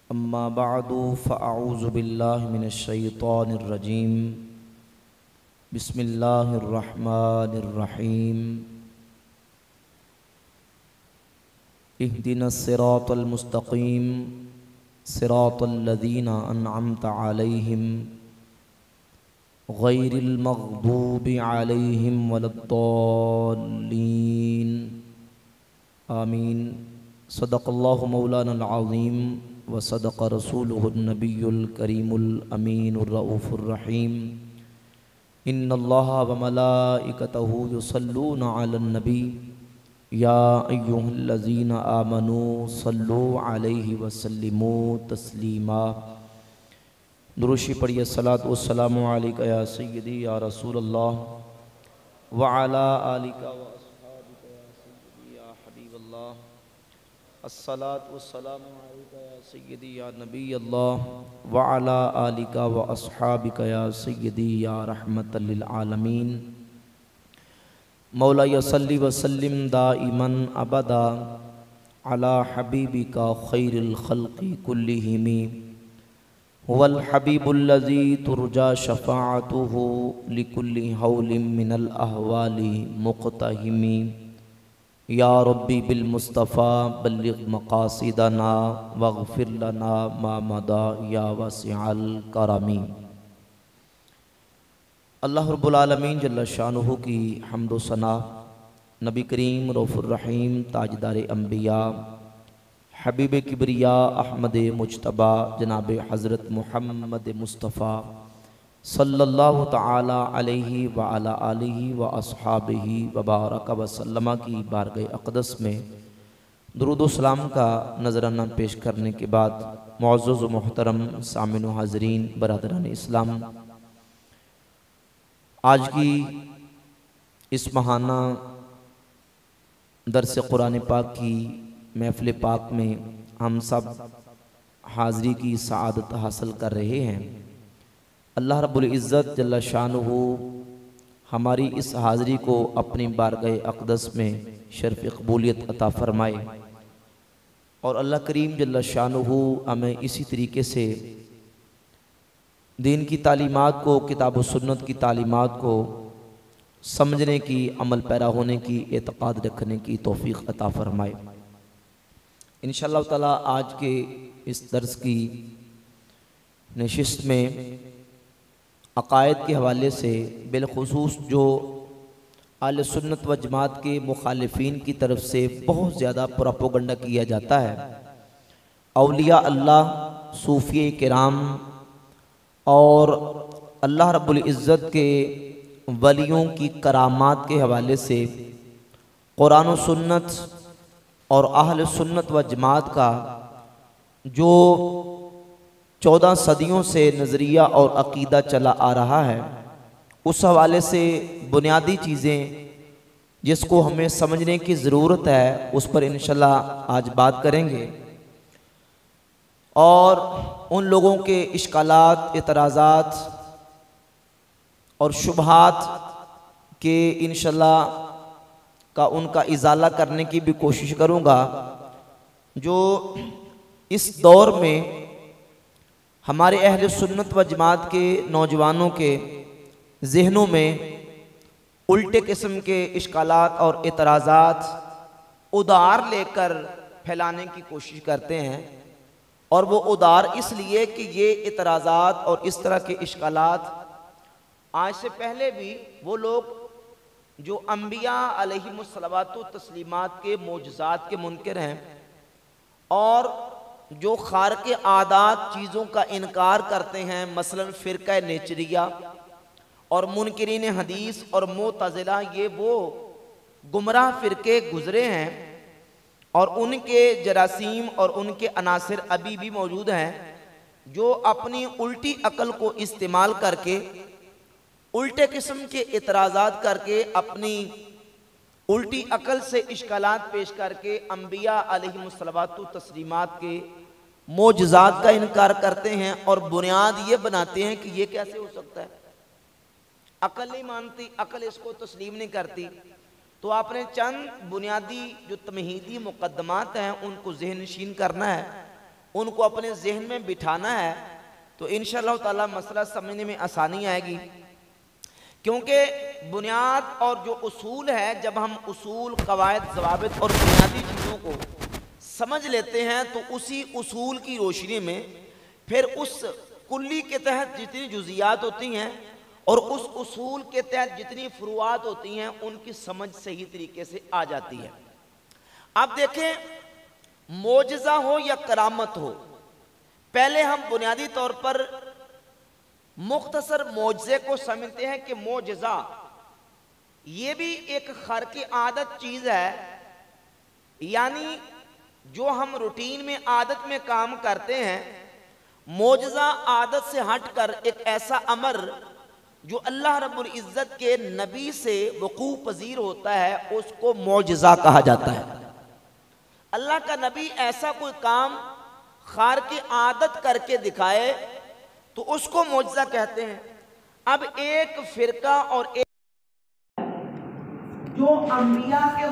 अम्मा बअदु फ़अऊज़ु बिल्लाहि मिनश्शैतानिर रजीम बिस्मिल्लाहिर रहमानिर रहीम इहदिनस सिरातल मुस्तक़ीम सिरातल लज़ीना अनअमता अलैहिम गैरिल मग़दूबि अलैहिम वलद्दाल्लीन आमीन। सदक़ल्लाहु मौलानल अज़ीम व सदक़ रसूलुहुन नबियुल करीमुल अमीनुर रऊफ़ुर रहीम। इन्नल्लाहा व मलाइकतहु युसल्लूना अलन नबी या अय्युहल्लज़ीना आमनू सल्लू अलैहि व सल्लिमू तस्लीमा। दुरूशी पढ़िए। सलातु वस्सलामु अलैका या सय्यदी या रसूलल्लाह व अला आलिका व अस्हाबिका या सय्यदी या हबीबल्लाह। अस्सलातु वस्सलामु अलैका या सय्यदी या नबीयल्लाह व अला आलिका व अस्हाबिका या सय्यदी या रहमतल लिल आलमीन। मौला सल्ली व सल्लिम दाइमन अबदा अला हबीबिका खैरिल खल्क़ि कुल्लिहिमी हुवल हबीबुल्लज़ी तुरजा शफ़ाअतुहु लिकुल्लि हौलिम मिनल अहवालि मुक़तहिमी। या रब्बी बिल मुस्तफ़ा बल्लिग़ मक़ासिदना वग़फ़िर लना मा मदा या वासिअल करमी। अल्लाह रब्बुल आलमीन जल्ल शानुहु की हम्द व सना नबी करीम रऊफ़ुर रहीम ताजदार अंबिया हबीब किबरिया अहमद मुज्तबा जनाब हज़रत मुहम्मद मुस्तफ़ा सल्लल्लाहु तआला अलैहि व अला आलिहि व अस्हाबिहि व बारक व सल्लमा की बारगाह अक़दस में दुरूद व सलाम का नजराना पेश करने के बाद मुअज़्ज़ज़ व मोहतरम सामिन व हाज़रीन बरादरान इस्लाम, आज की इस महाना दरस कुरान पाक की महफ़िल पाक में हम सब हाज़री की सआदत हासिल कर रहे हैं। अल्लाह रब्बुल इज़्ज़त जल्ल शानुहु हमारी इस हाज़री को अपनी बारगाह अक़दस में शर्फ़ क़बूलियत अता फ़रमाए और अल्लाह करीम जल्ल शानुहु हमें इसी तरीके से दीन की तालीमात को, किताब व सुन्नत की तालीमात को समझने की, अमल पैरा होने की, एतक़ाद रखने की तौफ़ीक़ अता फ़रमाए। इंशाअल्लाह ताला आज के इस दर्स की नशिस्त में अक़ायद के हवाले से बिलख़ुसूस जो आले सुन्नत व जमात के मुखालिफीन की तरफ से बहुत ज़्यादा प्रोपेगेंडा किया जाता है, औलिया अल्लाह, सूफ़ी किराम और अल्लाह रब्बुल इज़्ज़त के वलियों की करामात के हवाले से कुरान व सुन्नत और अहल सुन्नत व जमात का जो 14 सदियों से नज़रिया और अक़ीदा चला आ रहा है, उस हवाले से बुनियादी चीज़ें जिसको हमें समझने की ज़रूरत है, उस पर इंशाअल्लाह आज बात करेंगे और उन लोगों के इश्कालात, एतराज़ात और शुबहात के इंशाअल्लाह का उनका इज़ाला करने की भी कोशिश करूँगा, जो इस दौर में हमारे अहले सुन्नत व जमात के नौजवानों के ज़हनों में उल्टे किस्म के इश्कालात और एतराज़ात उधार लेकर फैलाने की कोशिश करते हैं। और वो उधार इसलिए कि ये एतराज़ात और इस तरह के इश्कालात आज से पहले भी वो लोग जो अंबिया अलैहिमुस्सलावातु तस्लीमात के मोजज़ात के मुनकिर हैं और जो खारके आदात चीज़ों का इनकार करते हैं, मसलन फ़िरक़ा नेचरिया और मुनकिरीन हदीस और मुअतज़िला, ये वो गुमराह फ़िरके गुज़रे हैं और उनके जरासीम और उनके अनासिर अभी भी मौजूद हैं, जो अपनी उल्टी अक़ल को इस्तेमाल करके उल्टे किस्म के इतराज़ात करके अपनी उल्टी अक़ल से इश्कालात पेश करके अंबिया अलैहिमुस्सलावातु तस्लीमात के मोजज़ात का इनकार करते हैं और बुनियाद ये बनाते हैं कि ये कैसे हो सकता है, अक़ल नहीं मानती, अक़ल इसको तस्लीम नहीं करती। तो आपने चंद बुनियादी जो तमहीदी मुकद्दमात हैं उनको ज़हन नशीन करना है, उनको अपने जहन में बिठाना है, तो इंशाअल्लाह ताला मसला समझने में आसानी आएगी। क्योंकि बुनियाद और जो उसूल है, जब हम उसूल, कवायद, ज़वाबित और बुनियादी चीज़ों को समझ लेते हैं तो उसी उसूल की रोशनी में फिर उस कुल्ली के तहत जितनी जुज़ियात होती हैं और उस उसूल के तहत जितनी फुरुआत होती हैं उनकी समझ सही तरीके से आ जाती है। अब देखें, मोजज़ा हो या करामत हो, पहले हम बुनियादी तौर पर मुख्तसर मोजज़े को समझते हैं कि मोजज़ा ये भी एक खर्क़ आदत चीज़ है, यानी जो हम रूटीन में आदत में काम करते हैं। मोजज़ा आदत से हटकर एक ऐसा अमर जो अल्लाह रब्बुल इज़्ज़त के नबी से वक़ू पज़ीर होता है, उसको मोजज़ा कहा जाता है। अल्लाह का नबी ऐसा कोई काम खारिक़ आदत करके दिखाए तो उसको मोजज़ा कहते हैं। अब एक फ़िरका और एक जो अंबिया के